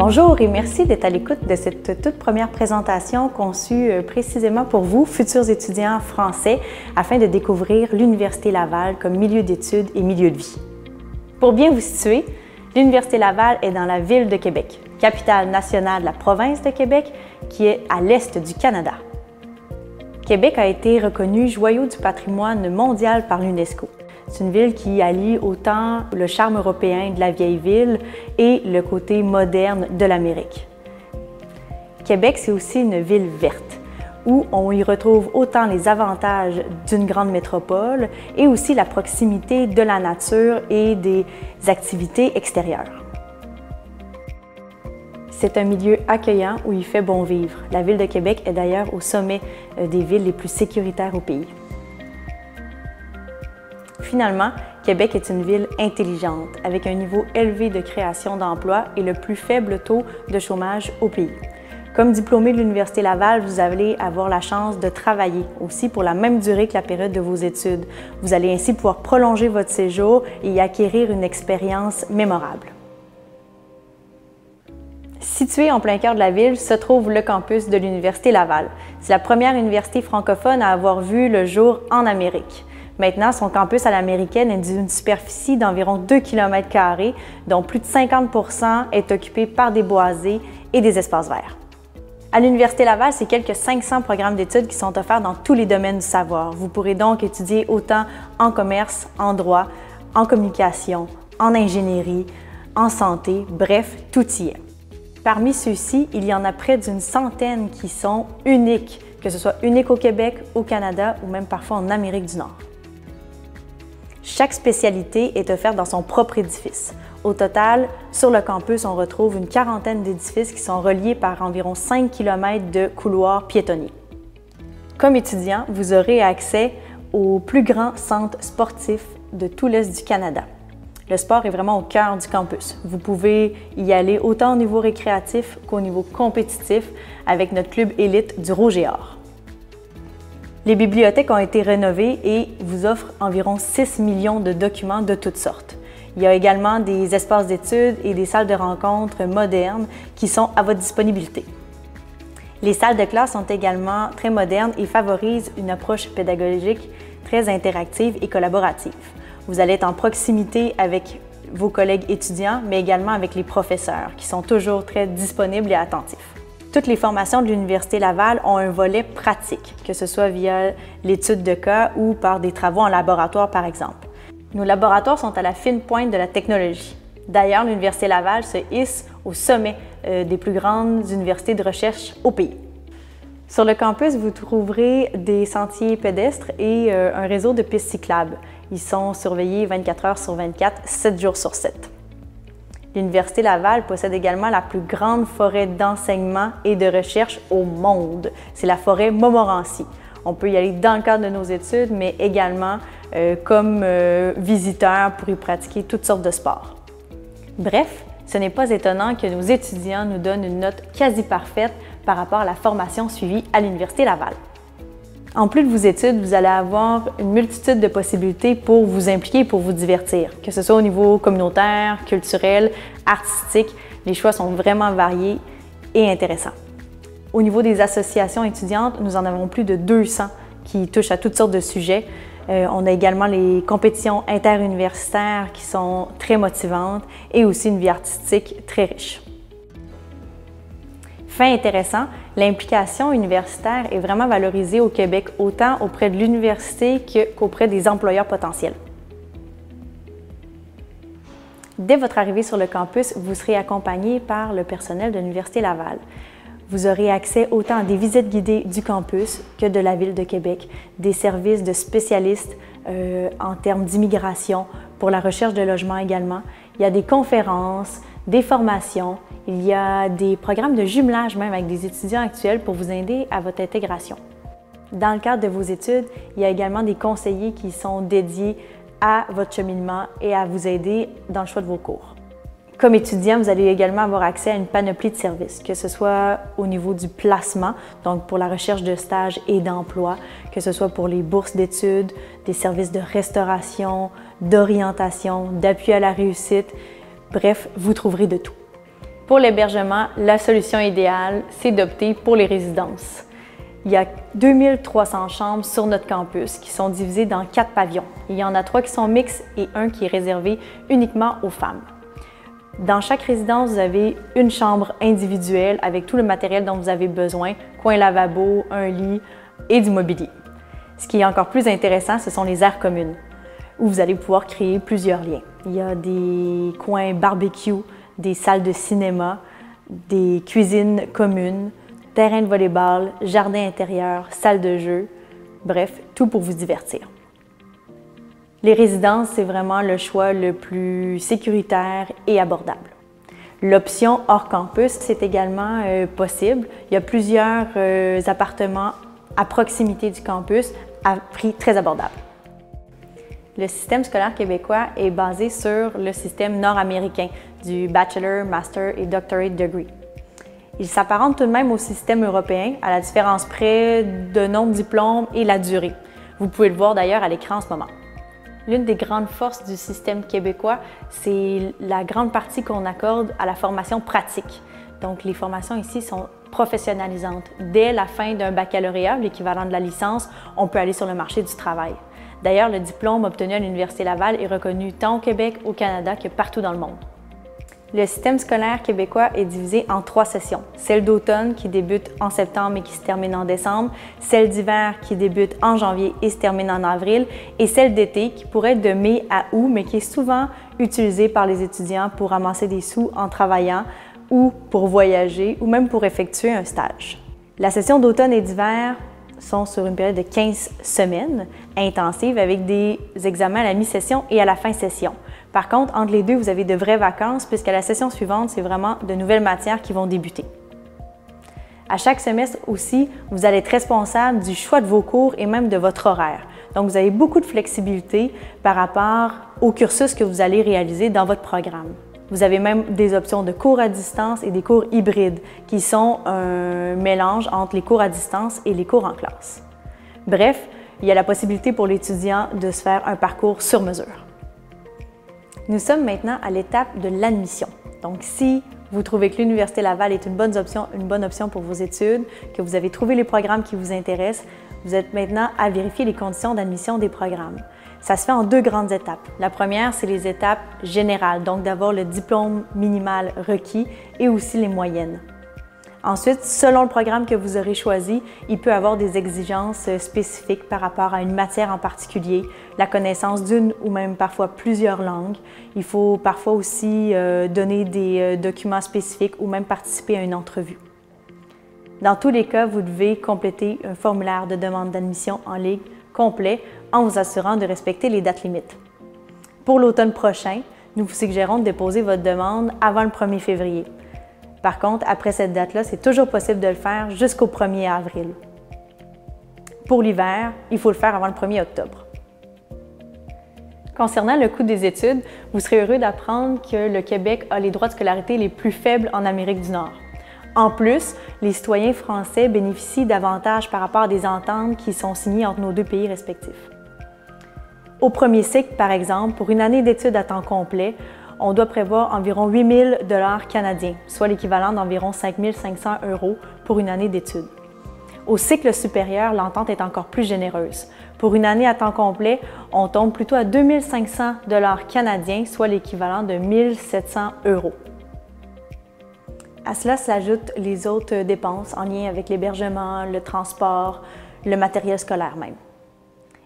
Bonjour et merci d'être à l'écoute de cette toute première présentation conçue précisément pour vous, futurs étudiants français, afin de découvrir l'Université Laval comme milieu d'études et milieu de vie. Pour bien vous situer, l'Université Laval est dans la ville de Québec, capitale nationale de la province de Québec, qui est à l'est du Canada. Québec a été reconnu joyau du patrimoine mondial par l'UNESCO. C'est une ville qui allie autant le charme européen de la vieille ville et le côté moderne de l'Amérique. Québec, c'est aussi une ville verte, où on y retrouve autant les avantages d'une grande métropole et aussi la proximité de la nature et des activités extérieures. C'est un milieu accueillant où il fait bon vivre. La ville de Québec est d'ailleurs au sommet des villes les plus sécuritaires au pays. Finalement, Québec est une ville intelligente, avec un niveau élevé de création d'emplois et le plus faible taux de chômage au pays. Comme diplômé de l'Université Laval, vous allez avoir la chance de travailler aussi pour la même durée que la période de vos études. Vous allez ainsi pouvoir prolonger votre séjour et y acquérir une expérience mémorable. Situé en plein cœur de la ville se trouve le campus de l'Université Laval. C'est la première université francophone à avoir vu le jour en Amérique. Maintenant, son campus à l'américaine est d'une superficie d'environ 2 km², dont plus de 50% est occupé par des boisés et des espaces verts. À l'Université Laval, c'est quelques 500 programmes d'études qui sont offerts dans tous les domaines du savoir. Vous pourrez donc étudier autant en commerce, en droit, en communication, en ingénierie, en santé, bref, tout y est. Parmi ceux-ci, il y en a près d'une centaine qui sont uniques, que ce soit uniques au Québec, au Canada ou même parfois en Amérique du Nord. Chaque spécialité est offerte dans son propre édifice. Au total, sur le campus, on retrouve une quarantaine d'édifices qui sont reliés par environ 5 km de couloirs piétonniers. Comme étudiant, vous aurez accès au plus grand centre sportif de tout l'Est du Canada. Le sport est vraiment au cœur du campus. Vous pouvez y aller autant au niveau récréatif qu'au niveau compétitif avec notre club élite du Rouge et Or. Les bibliothèques ont été rénovées et vous offrent environ 6 millions de documents de toutes sortes. Il y a également des espaces d'études et des salles de rencontres modernes qui sont à votre disponibilité. Les salles de classe sont également très modernes et favorisent une approche pédagogique très interactive et collaborative. Vous allez être en proximité avec vos collègues étudiants, mais également avec les professeurs qui sont toujours très disponibles et attentifs. Toutes les formations de l'Université Laval ont un volet pratique, que ce soit via l'étude de cas ou par des travaux en laboratoire, par exemple. Nos laboratoires sont à la fine pointe de la technologie. D'ailleurs, l'Université Laval se hisse au sommet des plus grandes universités de recherche au pays. Sur le campus, vous trouverez des sentiers pédestres et un réseau de pistes cyclables. Ils sont surveillés 24 heures sur 24, 7 jours sur 7. L'Université Laval possède également la plus grande forêt d'enseignement et de recherche au monde. C'est la forêt Montmorency. On peut y aller dans le cadre de nos études, mais également comme visiteur pour y pratiquer toutes sortes de sports. Bref, ce n'est pas étonnant que nos étudiants nous donnent une note quasi parfaite par rapport à la formation suivie à l'Université Laval. En plus de vos études, vous allez avoir une multitude de possibilités pour vous impliquer et pour vous divertir, que ce soit au niveau communautaire, culturel, artistique. Les choix sont vraiment variés et intéressants. Au niveau des associations étudiantes, nous en avons plus de 200 qui touchent à toutes sortes de sujets. On a également les compétitions interuniversitaires qui sont très motivantes et aussi une vie artistique très riche. Fait intéressant, l'implication universitaire est vraiment valorisée au Québec autant auprès de l'université qu'auprès des employeurs potentiels. Dès votre arrivée sur le campus, vous serez accompagné par le personnel de l'Université Laval. Vous aurez accès autant à des visites guidées du campus que de la Ville de Québec, des services de spécialistes en termes d'immigration, pour la recherche de logement également. Il y a des conférences, des formations, il y a des programmes de jumelage même avec des étudiants actuels pour vous aider à votre intégration. Dans le cadre de vos études, il y a également des conseillers qui sont dédiés à votre cheminement et à vous aider dans le choix de vos cours. Comme étudiant, vous allez également avoir accès à une panoplie de services, que ce soit au niveau du placement, donc pour la recherche de stages et d'emploi, que ce soit pour les bourses d'études, des services de restauration, d'orientation, d'appui à la réussite. Bref, vous trouverez de tout. Pour l'hébergement, la solution idéale, c'est d'opter pour les résidences. Il y a 2300 chambres sur notre campus qui sont divisées dans 4 pavillons. Il y en a 3 qui sont mixtes et un qui est réservé uniquement aux femmes. Dans chaque résidence, vous avez une chambre individuelle avec tout le matériel dont vous avez besoin, coin lavabo, un lit et du mobilier. Ce qui est encore plus intéressant, ce sont les aires communes, où vous allez pouvoir créer plusieurs liens. Il y a des coins barbecue, des salles de cinéma, des cuisines communes, terrain de volley-ball, jardin intérieur, salle de jeu, bref, tout pour vous divertir. Les résidences, c'est vraiment le choix le plus sécuritaire et abordable. L'option hors campus, c'est également possible. Il y a plusieurs appartements à proximité du campus à prix très abordable. Le système scolaire québécois est basé sur le système nord-américain du Bachelor, Master et Doctorate Degree. Il s'apparente tout de même au système européen, à la différence près de nombre de diplômes et la durée. Vous pouvez le voir d'ailleurs à l'écran en ce moment. L'une des grandes forces du système québécois, c'est la grande partie qu'on accorde à la formation pratique. Donc, les formations ici sont professionnalisantes. Dès la fin d'un baccalauréat, l'équivalent de la licence, on peut aller sur le marché du travail. D'ailleurs, le diplôme obtenu à l'Université Laval est reconnu tant au Québec, au Canada que partout dans le monde. Le système scolaire québécois est divisé en 3 sessions. Celle d'automne qui débute en septembre et qui se termine en décembre, celle d'hiver qui débute en janvier et se termine en avril, et celle d'été qui pourrait être de mai à août, mais qui est souvent utilisée par les étudiants pour ramasser des sous en travaillant ou pour voyager ou même pour effectuer un stage. La session d'automne et d'hiver sont sur une période de 15 semaines intensives avec des examens à la mi-session et à la fin de session. Par contre, entre les deux, vous avez de vraies vacances puisqu'à la session suivante, c'est vraiment de nouvelles matières qui vont débuter. À chaque semestre aussi, vous allez être responsable du choix de vos cours et même de votre horaire. Donc, vous avez beaucoup de flexibilité par rapport au cursus que vous allez réaliser dans votre programme. Vous avez même des options de cours à distance et des cours hybrides qui sont un mélange entre les cours à distance et les cours en classe. Bref, il y a la possibilité pour l'étudiant de se faire un parcours sur mesure. Nous sommes maintenant à l'étape de l'admission. Donc, si vous trouvez que l'Université Laval est une bonne option pour vos études, que vous avez trouvé les programmes qui vous intéressent, vous êtes maintenant à vérifier les conditions d'admission des programmes. Ça se fait en 2 grandes étapes. La première, c'est les étapes générales, donc d'avoir le diplôme minimal requis et aussi les moyennes. Ensuite, selon le programme que vous aurez choisi, il peut avoir des exigences spécifiques par rapport à une matière en particulier, la connaissance d'une ou même parfois plusieurs langues. Il faut parfois aussi donner des documents spécifiques ou même participer à une entrevue. Dans tous les cas, vous devez compléter un formulaire de demande d'admission en ligne complet en vous assurant de respecter les dates limites. Pour l'automne prochain, nous vous suggérons de déposer votre demande avant le 1er février. Par contre, après cette date-là, c'est toujours possible de le faire jusqu'au 1er avril. Pour l'hiver, il faut le faire avant le 1er octobre. Concernant le coût des études, vous serez heureux d'apprendre que le Québec a les droits de scolarité les plus faibles en Amérique du Nord. En plus, les citoyens français bénéficient d'avantages par rapport à des ententes qui sont signées entre nos 2 pays respectifs. Au premier cycle, par exemple, pour une année d'études à temps complet, on doit prévoir environ 8 000 $ canadiens, soit l'équivalent d'environ 5 500 € pour une année d'études. Au cycle supérieur, l'entente est encore plus généreuse. Pour une année à temps complet, on tombe plutôt à 2 500 $ canadiens, soit l'équivalent de 1 700 €. À cela s'ajoutent les autres dépenses en lien avec l'hébergement, le transport, le matériel scolaire même.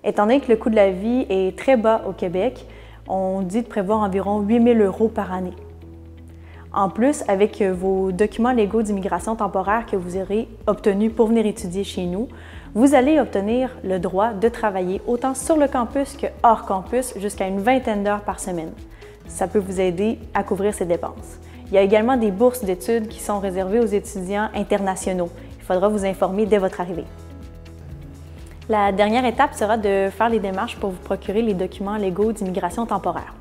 Étant donné que le coût de la vie est très bas au Québec, on dit de prévoir environ 8 000 € par année. En plus, avec vos documents légaux d'immigration temporaire que vous aurez obtenus pour venir étudier chez nous, vous allez obtenir le droit de travailler autant sur le campus que hors campus jusqu'à une vingtaine d'heures par semaine. Ça peut vous aider à couvrir ces dépenses. Il y a également des bourses d'études qui sont réservées aux étudiants internationaux. Il faudra vous informer dès votre arrivée. La dernière étape sera de faire les démarches pour vous procurer les documents légaux d'immigration temporaire.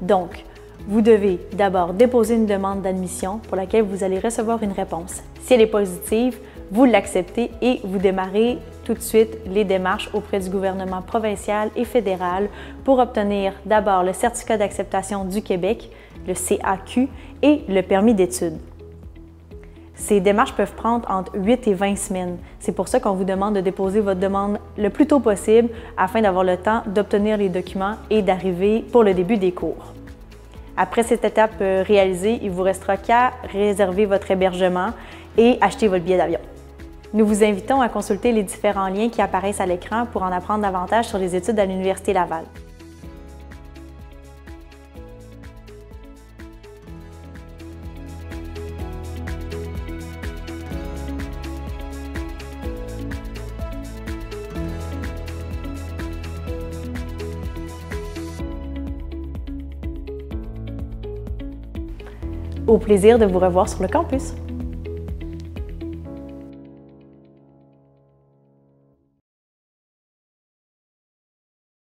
Donc, vous devez d'abord déposer une demande d'admission pour laquelle vous allez recevoir une réponse. Si elle est positive, vous l'acceptez et vous démarrez tout de suite les démarches auprès du gouvernement provincial et fédéral pour obtenir d'abord le certificat d'acceptation du Québec, le CAQ, et le permis d'études. Ces démarches peuvent prendre entre 8 et 20 semaines. C'est pour ça qu'on vous demande de déposer votre demande le plus tôt possible afin d'avoir le temps d'obtenir les documents et d'arriver pour le début des cours. Après cette étape réalisée, il ne vous restera qu'à réserver votre hébergement et acheter votre billet d'avion. Nous vous invitons à consulter les différents liens qui apparaissent à l'écran pour en apprendre davantage sur les études à l'Université Laval. Au plaisir de vous revoir sur le campus.